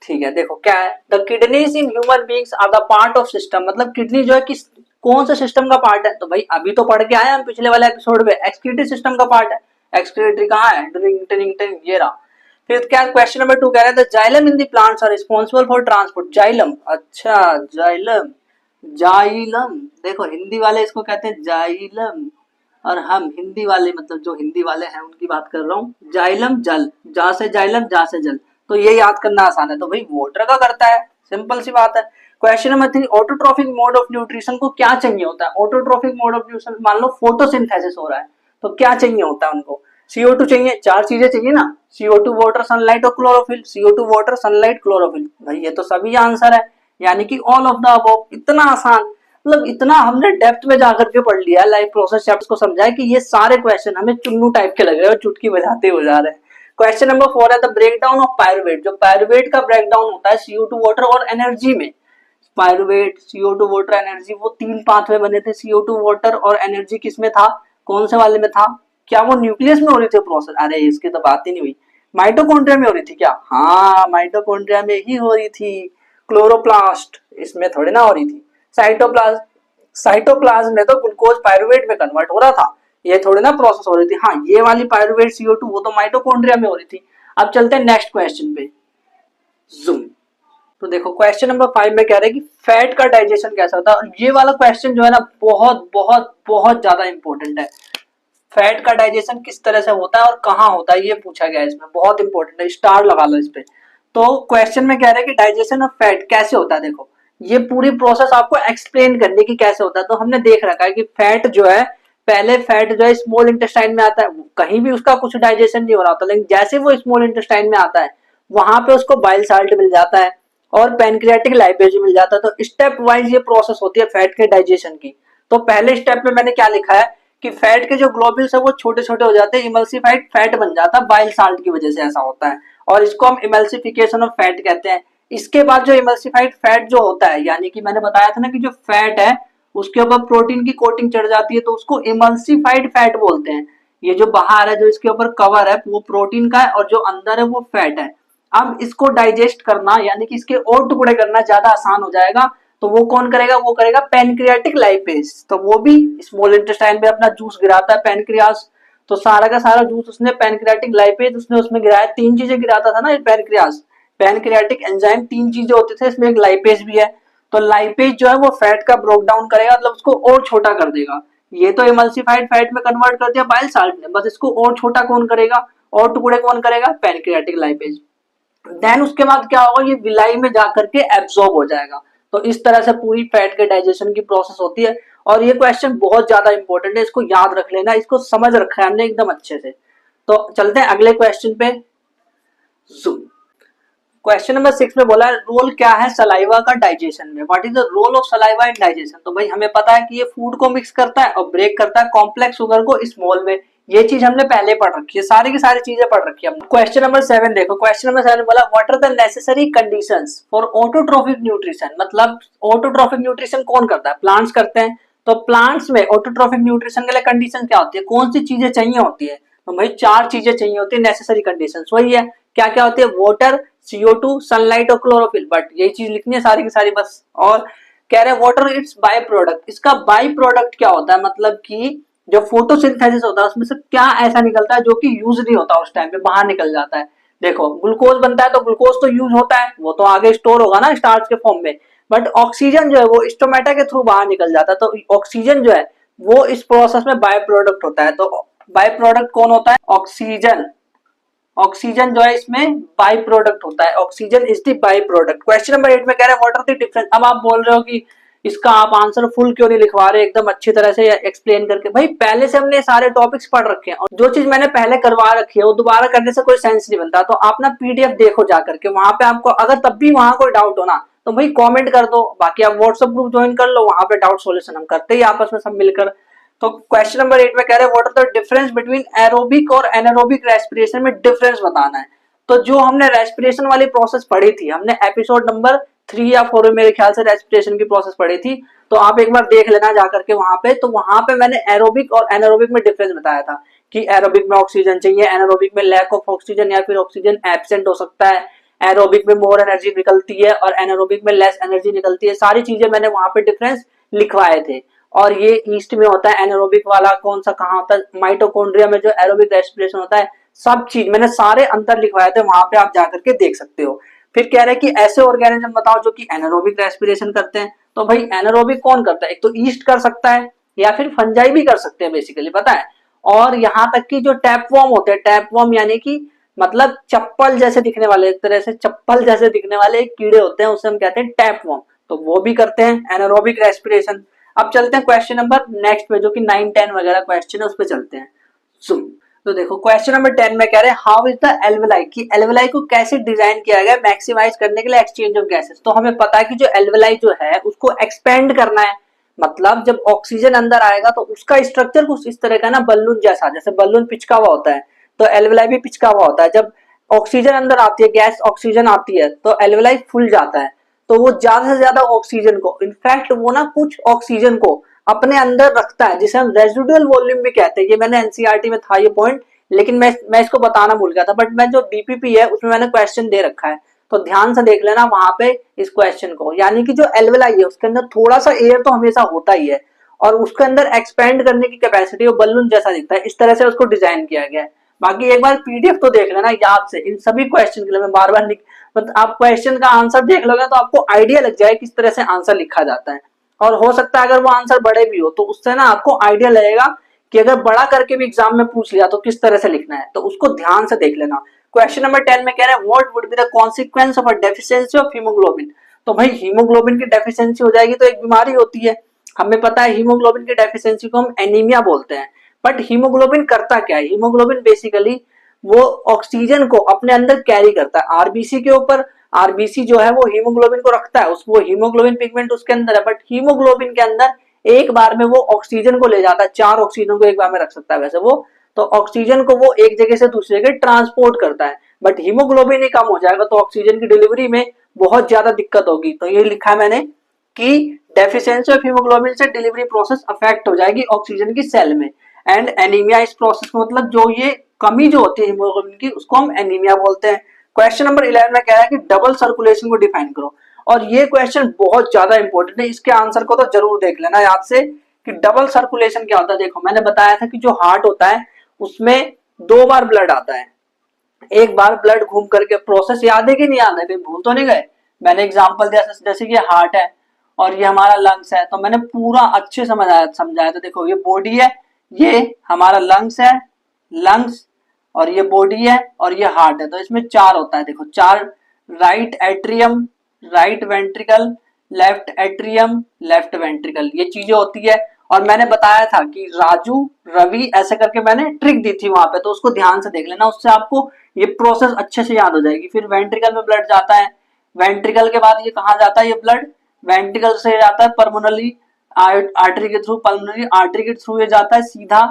ठीक है। देखो क्या है, the kidneys in human beings are the part of system, मतलब किडनी जो है किस कौन से सिस्टम का पार्ट है। तो भाई अभी तो पढ़ के आए हम पिछले वाले एपिसोड में, एक्सक्रीटरी सिस्टम का पार्ट है। एक्सक्रीटरी कहाँ है, ये रहा। फिर क्या क्वेश्चन नंबर 2 कह रहा है xylem in the plants are responsible for transport. Xylem, अच्छा जाइलम, जाइलम, देखो हिंदी वाले इसको कहते हैं जाइलम, और हम हिंदी वाले मतलब जो हिंदी वाले हैं उनकी बात कर रहा हूँ। जाइलम जल, जा से जाइलम, जा से जल, तो ये याद करना आसान है। तो भाई वाटर का करता है, सिंपल सी बात है। Question number 3, autotrophic mode of nutrition को क्या चाहिए होता है। ऑटोट्रोफिक मोड ऑफ न्यूट्रिशन, मान लो फोटोसिंथेसिस हो रहा है तो क्या चाहिए होता है उनको, CO2 चाहिए, 4 चीजें चाहिए ना, CO2 वाटर सनलाइट और chlorophyll, CO2 water sunlight chlorophyll, भाई ये तो सभी आंसर है, यानी कि ऑल ऑफ द अबव। इतना आसान, मतलब इतना हमने डेप्थ में जाकर के पढ़ लिया लाइव प्रोसेस चैप्टर्स को, समझा है कि ये सारे क्वेश्चन हमें चुन्नू टाइप के लग रहे हैं और चुटकी बजाते हो जा रहे हैं। क्वेश्चन नंबर 4 है द ब्रेकडाउन ऑफ पायरुवेट। जो पायरुवेट का ब्रेकडाउन होता है CO2 वाटर और एनर्जी में, पायरुवेट CO2 वाटर एनर्जी, वो 3 पाथवे बने थे। CO2 वाटर और एनर्जी किस में था, कौन से वाले में था, क्या वो न्यूक्लियस में हो रही थी प्रोसेस? अरे इसकी तो बात ही नहीं हुई। माइटोकॉन्ड्रिया में हो रही थी क्या? हाँ माइटोकॉन्ड्रिया में ही हो रही थी। क्लोरोप्लास्ट इसमें थोड़ी ना हो रही थी। साइटोप्लाज्म, साइटोप्लाज्म में तो ग्लूकोज पायरुवेट में कन्वर्ट हो रहा था, ये थोड़ी ना प्रोसेस हो रही थी। हाँ ये वाली पायरुवेट CO2 वो तो माइटोकॉन्ड्रिया में हो रही थी। अब चलते हैं नेक्स्ट क्वेश्चन पे, जूम। तो देखो क्वेश्चन नंबर 5 में कह रहे हैं कि फैट का डाइजेशन कैसा होता है, और ये वाला क्वेश्चन जो है ना बहुत बहुत बहुत ज्यादा इंपॉर्टेंट है। फैट का डाइजेशन किस तरह से होता है और कहाँ होता है, ये पूछा गया है इसमें, बहुत इंपॉर्टेंट है, स्टार लगा लो इस पे। तो क्वेश्चन में कह रहे हैं कि डाइजेशन ऑफ फैट कैसे होता है। देखो ये पूरी प्रोसेस आपको एक्सप्लेन करने की कैसे होता है। तो हमने देख रखा है कि फैट जो है, पहले फैट जो है स्मॉल इंटेस्टाइन में आता है, कहीं भी उसका कुछ डाइजेशन नहीं हो रहा होता, लेकिन जैसे वो स्मॉल इंटेस्टाइन में आता है वहां पे उसको बाइल साल्ट मिल जाता है और पैनक्रियाटिक लाइपेज मिल जाता है। तो स्टेप वाइज ये प्रोसेस होती है फैट के डाइजेशन की। तो पहले स्टेप में मैंने क्या लिखा है कि फैट के जो ग्लोब्यूल्स है वो छोटे छोटे हो जाते हैं, इमल्सिफाइड फैट बन जाता है बाइल साल्ट की वजह से, ऐसा होता है और इसको हम इमल्सिफिकेशन ऑफ फैट कहते हैं। इसके बाद जो इमल्सिफाइड फैट जो होता है, यानी कि मैंने बताया था ना कि जो फैट है उसके ऊपर प्रोटीन की कोटिंग चढ़ जाती है, तो उसको इमल्सिफाइड फैट बोलते हैं। ये जो बाहर है, जो इसके ऊपर कवर है, वो प्रोटीन का है और जो अंदर है वो फैट है। अब इसको डाइजेस्ट करना यानी कि इसके और टुकड़े करना ज्यादा आसान हो जाएगा, तो वो कौन करेगा, वो करेगा पैनक्रियाटिक लाइपेज। तो वो भी स्मॉल इंटेस्टाइन में अपना जूस गिराता है पैनक्रियास, तो सारा का सारा जूस उसने पैनक्रियाटिक लाइपेज उसने उसमें गिराया। 3 चीजें गिराता था ना ये पैनक्रियास, पैनक्रियाटिक एंजाइम 3 चीजें होती थे, इसमें एक लाइपेज भी है। तो लाइपेज जो है वो फैट का ब्रोक डाउन करेगा, मतलब उसको और छोटा कर देगा। ये तो इमल्सिफाइड फैट में कन्वर्ट कर दिया बाइल साल्ट ने, बस इसको और छोटा कौन करेगा, और टुकड़े कौन करेगा, पैनक्रियाटिक लाइपेज। देन उसके बाद क्या होगा, ये विलाई में जाकर के एब्जॉर्ब हो जाएगा। तो इस तरह से पूरी फैट के डाइजेशन की प्रोसेस होती है। और ये क्वेश्चन बहुत ज्यादा इंपॉर्टेंट है, इसको याद रख लेना, इसको समझ रखा है हमने एकदम अच्छे से। तो चलते हैं अगले क्वेश्चन पे, जूम। क्वेश्चन नंबर 6 में बोला है रोल क्या है सलाइवा का डाइजेशन में, what is the role of saliva in digestion. तो भाई हमें पता है कि ये फूड को मिक्स करता है और ब्रेक करता है कॉम्प्लेक्स शुगर को स्मॉल में, ये चीज हमने पहले पढ़ रखी है, सारी की सारी चीजें पढ़ रखी है। क्वेश्चन नंबर 7 देखो, क्वेश्चन नंबर 7 बोला what are the necessary conditions for autotrophic nutrition. मतलब ऑटोट्रोफिक न्यूट्रिशन कौन करता है, प्लांट्स करते हैं। तो प्लांट्स में ऑटोट्रोफिक न्यूट्रिशन के लिए कंडीशन क्या होती है, कौन सी चीजें चाहिए होती है। तो भाई 4 चीजें चाहिए होती है नेसेसरी कंडीशंस, वही है, क्या क्या होती है, वाटर, CO2, सनलाइट और क्लोरोफिल। बट यही चीज लिखनी है सारी की सारी बस। और कह रहे हैं वाटर इट्स बाय प्रोडक्ट, इसका बाय प्रोडक्ट क्या होता है, मतलब कि जो फोटोसिंथेसिस होता है उसमें से क्या ऐसा निकलता है जो कि यूज नहीं होता उस टाइम पे, बाहर निकल जाता है। देखो ग्लूकोज बनता है तो ग्लूकोज तो यूज होता है, वो तो आगे स्टोर होगा ना स्टार्च के फॉर्म में, बट ऑक्सीजन जो है वो स्टोमेटा के थ्रू बाहर निकल जाता है। तो ऑक्सीजन जो है वो इस प्रोसेस में बाय प्रोडक्ट होता है। तो बाय प्रोडक्ट कौन होता है, ऑक्सीजन। ऑक्सीजन जो है इसमें बाई प्रोडक्ट होता है, oxygen is the by product. Question number 8 में कह रहे हैं व्हाट आर द डिफरेंस। अब आप बोल रहे हो कि इसका आप आंसर फुल क्यों नहीं लिखवा रहे एकदम अच्छी तरह से एक्सप्लेन करके। भाई पहले से हमने सारे टॉपिक्स पढ़ रखे हैं और जो चीज मैंने पहले करवा रखी है वो दोबारा करने से कोई सेंस नहीं बनता। तो आप ना PDF देखो जाकर के, वहां पे आपको अगर तब भी वहां कोई डाउट हो ना तो भाई कमेंट कर दो, बाकी आप व्हाट्सएप ग्रुप ज्वाइन कर लो, वहां पे डाउट सॉल्यूशन हम करते ही आपस में सब मिलकर। तो क्वेश्चन नंबर 8 में कह रहे हैं what are the difference between aerobic और एनारोबिक रेस्पिरेशन में डिफरेंस बताना है। तो जो हमने रेस्पिरेशन वाली प्रोसेस पढ़ी थी, हमने एपिसोड नंबर 3 या 4 में मेरे ख्याल से रेस्पिरेशन की प्रोसेस पढ़ी थी, तो आप एक बार देख लेना जाकर के वहां पे। तो वहां पे मैंने एरोबिक और एनारोबिक में डिफरेंस बताया था कि एरोबिक में ऑक्सीजन चाहिए, एनारोबिक में लैक ऑफ ऑक्सीजन या फिर ऑक्सीजन एब्सेंट हो सकता है, एरोबिक में मोर एनर्जी निकलती है और एनारोबिक में लेस एनर्जी निकलती है। सारी चीजें मैंने वहां पे डिफरेंस लिखवाए थे। और ये ईस्ट में होता है एनारोबिक वाला, कौन सा कहाँ होता है, माइटोकॉन्ड्रिया में जो एरोबिक रेस्पिरेशन होता है, सब चीज मैंने सारे अंतर लिखवाए थे, वहां पे आप जाकर के देख सकते हो। फिर कह रहे हैं कि ऐसे ऑर्गेनिज्म बताओ जो कि एनारोबिक रेस्पिरेशन करते हैं। तो भाई एनारोबिक कौन करता है, एक तो ईस्ट कर सकता है या फिर फंजाई भी कर सकते हैं बेसिकली, पता है। और यहाँ तक कि जो टैपवॉर्म होते हैं, टैपवॉर्म यानी कि मतलब चप्पल जैसे दिखने वाले, एक तरह से चप्पल जैसे दिखने वाले एक कीड़े होते हैं, उसे हम कहते हैं टैपवॉर्म, तो वो भी करते हैं एनारोबिक रेस्पिरेशन। अब चलते हैं क्वेश्चन नंबर नेक्स्ट पे, जो कि 9, 10 वगैरह क्वेश्चन है, उस पे चलते हैं। तो देखो क्वेश्चन नंबर 10 में कह रहे हैं हाउ इज द एल्वेलाई, कि एल्वेलाई को कैसे डिजाइन किया गया मैक्सिमाइज करने के लिए एक्सचेंज ऑफ गैसेस। तो हमें पता है कि जो एल्वेलाई जो है उसको एक्सपेंड करना है, मतलब जब ऑक्सीजन अंदर आएगा तो उसका स्ट्रक्चर कुछ इस तरह का ना, बलून जैसा, जैसे बलून पिचका हुआ होता है, तो एल्वेलाई भी पिचका हुआ होता है। जब ऑक्सीजन अंदर आती है, गैस ऑक्सीजन आती है, तो एल्वेलाई फूल जाता है। तो वो ज्यादा से ज्यादा ऑक्सीजन को, इनफैक्ट वो ना कुछ ऑक्सीजन को अपने अंदर रखता है, जिसे हम रेजिडुअल वॉल्यूम भी कहते हैं। ये मैंने एनसीईआरटी में था ये पॉइंट, लेकिन मैं इसको बताना भूल गया था। बट मैं जो बीपीपी है उसमें मैंने क्वेश्चन दे रखा है, तो ध्यान से देख लेना वहां पे इस क्वेश्चन को। यानी कि जो एल्वेलाई है उसके अंदर थोड़ा सा एयर तो हमेशा होता ही है, और उसके अंदर एक्सपेंड करने की कैपेसिटी वो बलून जैसा दिखता है। इस तरह से उसको डिजाइन किया गया है। बाकी एक बार पीडीएफ तो देख लेना याद से, इन सभी क्वेश्चन के लिए मैं बार बार मतलब आप क्वेश्चन का आंसर देख लोगे तो आपको आइडिया लग जाए किस तरह से आंसर लिखा जाता है। और हो सकता है अगर वो आंसर बड़े भी हो तो उससे ना आपको आइडिया लगेगा कि अगर बड़ा करके भी एग्जाम में पूछ लिया तो किस तरह से लिखना है, तो उसको ध्यान से देख लेना। क्वेश्चन नंबर 10 में कह रहे हैं what would be the consequence of a deficiency of haemoglobin. तो भाई हीमोग्लोबिन की डेफिशिएंसी हो जाएगी तो एक बीमारी होती है, हमें पता है हीमोग्लोबिन की डेफिशिएंसी को हम एनीमिया बोलते हैं। बट हीमोग्लोबिन करता क्या है? हीमोग्लोबिन बेसिकली वो ऑक्सीजन को अपने अंदर कैरी करता है आरबीसी के ऊपर। आरबीसी जो है वो हीमोग्लोबिन को रखता है, उसको हीमोग्लोबिन पिगमेंट उसके अंदर है, बट हीमोग्लोबिन के अंदर एक बार में वो ऑक्सीजन को ले जाता है, 4 ऑक्सीजन को एक बार में रख सकता है वैसे वो। तो ऑक्सीजन को वो एक जगह से दूसरी जगह ट्रांसपोर्ट करता है, बट हीमोग्लोबिन ही कम हो जाएगा तो ऑक्सीजन की डिलीवरी में बहुत ज्यादा दिक्कत होगी। तो ये लिखा है मैंने कि डेफिशिएंसी ऑफ हीमोग्लोबिन से डिलीवरी प्रोसेस अफेक्ट हो जाएगी ऑक्सीजन की सेल में। एंड एनीमिया इस प्रोसेस में, मतलब जो ये कमी जो होती है हीमोग्लोबिन की उसको हम एनीमिया बोलते हैं। क्वेश्चन नंबर 11 में कह रहा है कि डबल सर्कुलेशन को डिफाइन करो, और ये क्वेश्चन बहुत ज्यादा इंपॉर्टेंट है। इसके आंसर को तो जरूर देख लेना याद से कि डबल सर्कुलेशन क्या होता है। देखो मैंने बताया था कि जो हार्ट होता है उसमें 2 बार ब्लड आता है, एक बार ब्लड घूम करके, प्रोसेस याद है कि नहीं याद है, कहीं भूल तो नहीं गए? मैंने एग्जांपल दिया जैसे कि हार्ट है और ये हमारा लंग्स है, तो मैंने पूरा अच्छे समझाया। तो देखो ये बॉडी है, ये हमारा लंग्स है, लंग्स, और ये बॉडी है और ये हार्ट है। तो इसमें 4 होता है, देखो 4, right atrium, right ventricle, left atrium, left ventricle, ये चीजें होती है। और मैंने बताया था कि राजू, रवि, ऐसे करके मैंने ट्रिक दी थी वहां पे, तो उसको ध्यान से देख लेना, उससे आपको ये प्रोसेस अच्छे से याद हो जाएगी। फिर वेंट्रिकल में ब्लड जाता है, वेंट्रिकल के बाद ये कहाँ जाता है, ये ब्लड वेंट्रिकल से जाता है पल्मोनरी आर्टरी के थ्रू, पल्मोनरी आर्टरी के थ्रू ये जाता है सीधा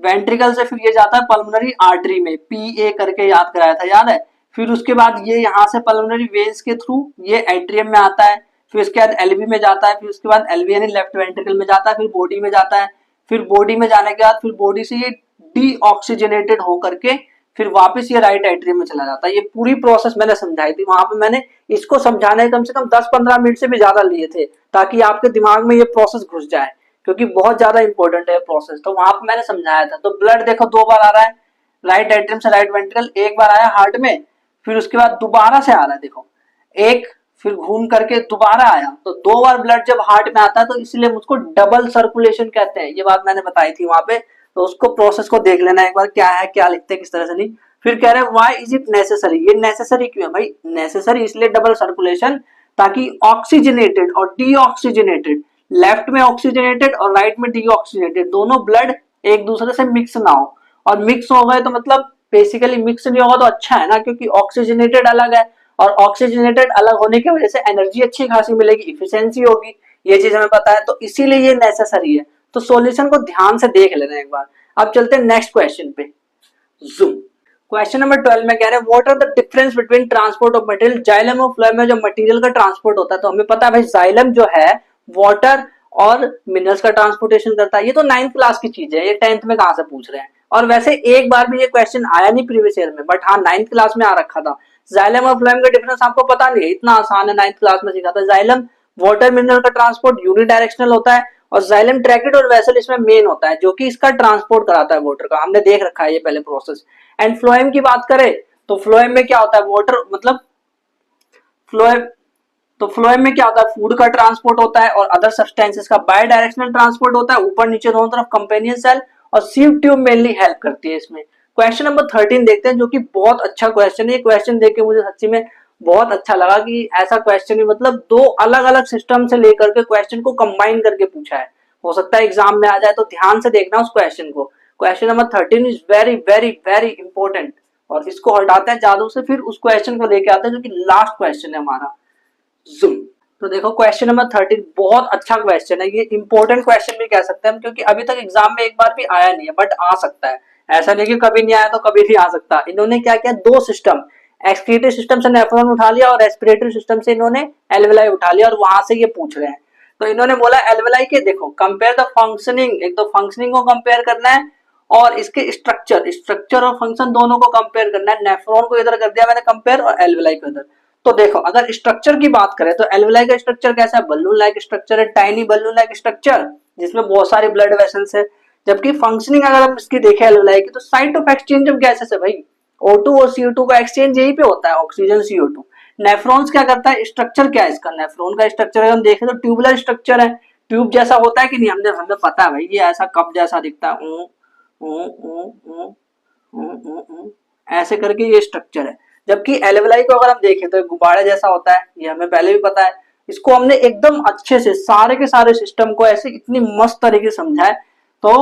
वेंट्रिकल से, फिर ये जाता है पल्मोनरी आर्टरी में, पीए करके याद कराया था, याद है? फिर उसके बाद ये यहाँ से पल्मोनरी वेन्स के थ्रू ये एट्रियम में आता है, फिर उसके बाद एलवी में जाता है, फिर उसके बाद एलवी यानी लेफ्ट वेंट्रिकल में जाता है, फिर बॉडी में जाता है, फिर बॉडी में जाने के बाद फिर बॉडी से ये डीऑक्सीजनेटेड होकर के फिर वापस ये राइट एट्रियम में चला जाता है। ये पूरी प्रोसेस मैंने समझाई थी वहां पे, मैंने इसको समझाने कम से कम 10-15 मिनट से भी ज्यादा लिए थे ताकि आपके दिमाग में ये प्रोसेस घुस जाए, क्योंकि बहुत ज्यादा इंपॉर्टेंट है प्रोसेस। तो वहां पे मैंने समझाया था। तो ब्लड देखो 2 बार आ रहा है राइट एट्रियम से राइट वेंट्रिकल, एक बार आया हार्ट में, फिर उसके बाद दोबारा से आ रहा है, देखो एक, फिर घूम करके दोबारा आया। तो 2 बार ब्लड जब हार्ट में आता है तो इसलिए मुझको डबल सर्कुलेशन कहते हैं। ये बात मैंने बताई थी वहां पे, तो उसको प्रोसेस को देख लेना एक बार, क्या है, क्या लिखते हैं, किस तरह से नहीं। फिर कह रहे हैं व्हाई इज इट नेसेसरी, ये नेसेसरी क्यों है भाई? नेसेसरी इसलिए डबल सर्कुलेशन ताकि ऑक्सीजनेटेड और डीऑक्सीजनेटेड, लेफ्ट में ऑक्सीजनेटेड और राइट में डीऑक्सीजनेटेड दोनों ब्लड एक दूसरे से मिक्स ना हो। और मिक्स हो गए तो मतलब बेसिकली मिक्स नहीं होगा तो अच्छा है ना, क्योंकि ऑक्सीजनेटेड अलग है, और ऑक्सीजनेटेड अलग होने की वजह से एनर्जी अच्छी खासी मिलेगी, इफिशियंसी होगी, ये चीज हमें पता है, तो इसीलिए ये नेसेसरी है। तो सॉल्यूशन को ध्यान से देख लेना एक बार। अब चलते हैं नेक्स्ट क्वेश्चन पे, जूम। क्वेश्चन नंबर 12 में कह रहे हैं what are the difference between transport of material, xylem और फ्लोएम में जो मटेरियल का ट्रांसपोर्ट होता है, तो हमें पता है भाई जाइलम जो है वाटर और मिनरल्स का ट्रांसपोर्टेशन करता है। ये तो 9th क्लास की चीज है, ये 10th में कहां से पूछ रहे हैं? और वैसे एक बार भी ये क्वेश्चन आया नहीं प्रीवियस ईयर में, बट हाँ 9th क्लास में आ रखा था। जाइलम और फ्लोएम का डिफरेंस आपको पता नहीं है, इतना आसान है, 9th क्लास में सीखा था। जाइलम वाटर मिनरल का ट्रांसपोर्ट यूनिडायरेक्शनल होता है, और जाइलम ट्रैकेट और वेसल इसमें मेन होता है जो कि इसका ट्रांसपोर्ट कराता है वाटर का, हमने देख रखा है ये पहले प्रोसेस। एंड फ्लोएम की बात करें तो फ्लोएम में क्या होता है, वाटर मतलब फ्लोएम, तो फ्लोएम में क्या होता है, फूड का ट्रांसपोर्ट होता है और अदर सब्सटेंसेस का बाय डायरेक्शनल ट्रांसपोर्ट होता है, ऊपर नीचे दोनों तरफ कंपेनियन सेल, और सीव ट्यूब मेनली हेल्प करती है इसमें। क्वेश्चन नंबर 13 देखते हैं, जो कि बहुत अच्छा क्वेश्चन है। ये क्वेश्चन देख के मुझे सच्ची में बहुत अच्छा लगा कि ऐसा क्वेश्चन ही मतलब 2 अलग अलग सिस्टम से लेकर के क्वेश्चन को कंबाइन करके पूछा है। हो सकता है एग्जाम में आ जाए, तो ध्यान से देखना उस क्वेश्चन को। Question number 13 is very very very important, और इसको हटाते हैं जादू से, फिर उस क्वेश्चन को लेके आते हैं जो कि लास्ट क्वेश्चन है हमारा, जूम। तो देखो क्वेश्चन नंबर 13 बहुत अच्छा क्वेश्चन है, ये इंपॉर्टेंट क्वेश्चन भी कह सकते हैं हम, क्योंकि अभी तक एग्जाम में एक बार भी आया नहीं है, बट आ सकता है। ऐसा नहीं कि कभी नहीं आया तो कभी नहीं आ सकता। इन्होंने क्या किया, दो सिस्टम, एक्सक्रीटरी सिस्टम से नेफ्रॉन उठा लिया और रेस्पिरेटरी सिस्टम से इन्होंने एल्वेलाई उठा लिया, और वहां से ये पूछ रहे हैं। तो इन्होंने बोला एल्वेलाई के देखो कंपेयर द फंक्शनिंग, एक तो फंक्शनिंग को कंपेयर करना है और इसके स्ट्रक्चर, स्ट्रक्चर और फंक्शन दोनों को कंपेयर करना है। नेफ्रॉन को इधर कर दिया मैंने कंपेयर और एल्वेलाई को इधर। तो देखो अगर स्ट्रक्चर की बात करें तो एल्वेलाई का स्ट्रक्चर कैसा है, बलून लाइक स्ट्रक्चर है, टाइनी बलून लाइक स्ट्रक्चर जिसमें बहुत सारे ब्लड वेसल्स है। जबकि फंक्शनिंग अगर हम इसकी देखें एल्वेलाई की, तो site of exchange of gases है भाई, O2 और CO2 का एक्सचेंज यही पे होता है, ऑक्सीजन CO2। नेफ्रॉन्स क्या करता है, स्ट्रक्चर क्या है इसका, नेफ्रॉन का स्ट्रक्चर अगर हम देखें तो ट्यूबुलर स्ट्रक्चर है, ट्यूब जैसा होता है कि नहीं, हमें पता है भाई, ये ऐसा कप जैसा दिखता है, ऐसे करके ये स्ट्रक्चर है। जबकि एल्वेलाई को अगर हम देखें तो गुब्बारे जैसा होता है, ये हमें पहले भी पता है। इसको हमने एकदम अच्छे से सारे के सारे सिस्टम को ऐसे इतनी मस्त तरीके से समझा है। तो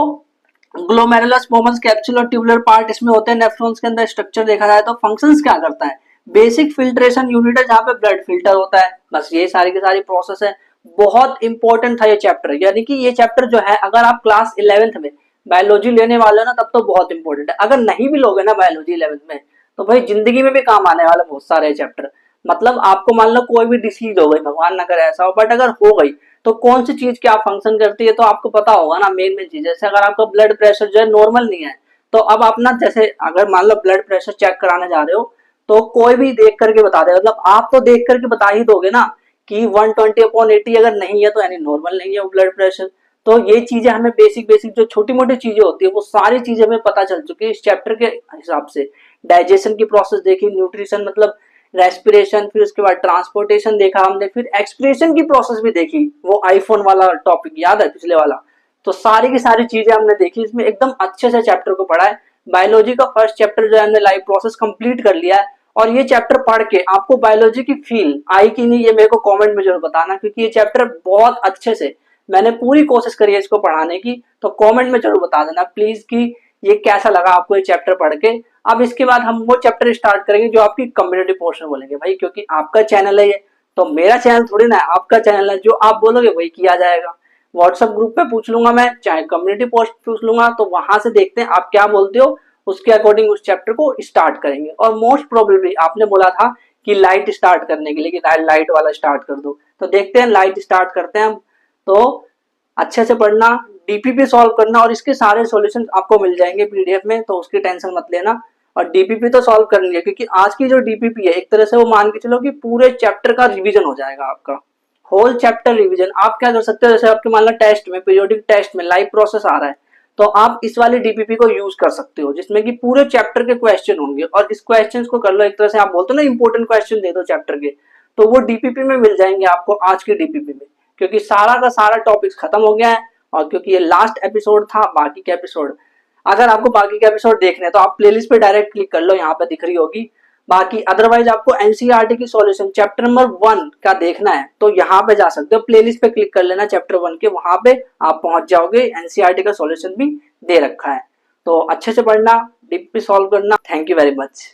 ग्लोमेरुलस, पोमस, कैप्सूल और ट्यूबुलर पार्ट इसमें होते हैं। नेफ्रॉन्स के अंदर स्ट्रक्चर देखा जाए तो फंक्शंस क्या करता है, बेसिक फिल्ट्रेशन यूनिट है जहां पे ब्लड फिल्टर होता है, बस ये सारी की सारी प्रोसेस है। बहुत इंपॉर्टेंट था ये चैप्टर, यानी कि ये चैप्टर जो है अगर आप क्लास 11th में बायोलॉजी लेने वाले हो ना, तब तो बहुत इंपॉर्टेंट है। अगर नहीं भी लोगे ना बायोलॉजी 11th में, तो भाई जिंदगी में भी काम आने वाला बहुत सारे चैप्टर। मतलब आपको मान लो कोई भी डिसीज हो गई, भगवान ना करे ऐसा हो, बट अगर हो गई तो कौन सी चीज क्या फंक्शन करती है तो आपको पता होगा ना। मेन मेन चीज, जैसे अगर आपका ब्लड प्रेशर जो है नॉर्मल नहीं है, तो अब आप ना, जैसे अगर मान लो ब्लड प्रेशर चेक कराने जा रहे हो, तो कोई भी देख करके बता दे, मतलब आप तो देख करके बता ही दोगे ना कि 120/80 अगर नहीं है तो यानी नॉर्मल नहीं है वो ब्लड प्रेशर। तो ये चीजें हमें बेसिक बेसिक जो छोटी मोटी चीजें होती है वो सारी चीजें हमें पता चल चुकी है इस चैप्टर के हिसाब से। डाइजेशन की प्रोसेस देखी, न्यूट्रिशन मतलब रेस्पिरेशन, फिर उसके बाद ट्रांसपोर्टेशन देखा हमने, फिर एक्सप्रेशन की प्रोसेस भी देखी, वो आईफोन वाला टॉपिक याद है पिछले वाला। तो सारी की सारी चीजें हमने देखी, इसमें एकदम अच्छे से चैप्टर को पढ़ा है। बायोलॉजी का फर्स्ट चैप्टर जो है हमने लाइव प्रोसेस कंप्लीट कर लिया है। और ये चैप्टर पढ़ के आपको बायोलॉजी की फील आई कि नहीं, ये मेरे को कमेंट में जरूर बताना, क्योंकि ये चैप्टर बहुत अच्छे से मैंने पूरी कोशिश करी है इसको पढ़ाने की। तो कमेंट में जरूर बता देना प्लीज कि ये कैसा लगा आपको ये चैप्टर पढ़ के। अब इसके बाद हम वो चैप्टर स्टार्ट करेंगे जो आपकी कम्युनिटी पोर्शन बोलेंगे भाई, क्योंकि आपका चैनल है ये, तो मेरा चैनल थोड़ी ना है, आपका चैनल है, जो आप बोलोगे वही किया जाएगा। व्हाट्सएप ग्रुप पे पूछ लूंगा मैं, चाहे कम्युनिटी पोस्ट पूछ लूंगा, तो वहां से देखते हैं आप क्या बोलते हो, उसके अकॉर्डिंग उस चैप्टर को स्टार्ट करेंगे। और मोस्ट प्रोबेबली आपने बोला था कि लाइट स्टार्ट करने के लिए, कि लाइट वाला स्टार्ट कर दो, तो देखते हैं लाइट स्टार्ट करते हैं हम। तो अच्छे से पढ़ना, डीपीपी सॉल्व करना, और इसके सारे सॉल्यूशन आपको मिल जाएंगे पीडीएफ में, तो उसकी टेंशन मत लेना। और डीपीपी तो सॉल्व करनी है, क्योंकि आज की जो डीपीपी है एक तरह से वो मान के चलो कि पूरे चैप्टर का रिवीजन हो जाएगा आपका, होल चैप्टर रिवीजन। आप क्या कर सकते हो, जैसे आपके मान लो टेस्ट में, पीरियोडिक टेस्ट में लाइव प्रोसेस आ रहा है, तो आप इस वाली डीपीपी को यूज कर सकते हो, जिसमें कि पूरे चैप्टर के क्वेश्चन होंगे। और इस क्वेश्चन को कर लो, एक तरह से आप बोलते हो ना इंपोर्टेंट क्वेश्चन दे दो चैप्टर के, तो वो डीपीपी में मिल जाएंगे आपको आज की डीपीपी में, क्योंकि सारा का सारा टॉपिक खत्म हो गया है। और क्योंकि ये लास्ट एपिसोड था, बाकी के एपिसोड, अगर आपको बाकी के एपिसोड देखने हैं तो आप प्लेलिस्ट पे डायरेक्ट क्लिक कर लो, यहाँ पे दिख रही होगी। बाकी अदरवाइज आपको एनसीईआरटी की सॉल्यूशन चैप्टर नंबर 1 का देखना है तो यहाँ पे जा सकते हो, प्लेलिस्ट पे क्लिक कर लेना चैप्टर 1 के, वहां पे आप पहुंच जाओगे। एनसीईआरटी का सॉल्यूशन भी दे रखा है, तो अच्छे से पढ़ना, डीपी सॉल्व करना। Thank you very much.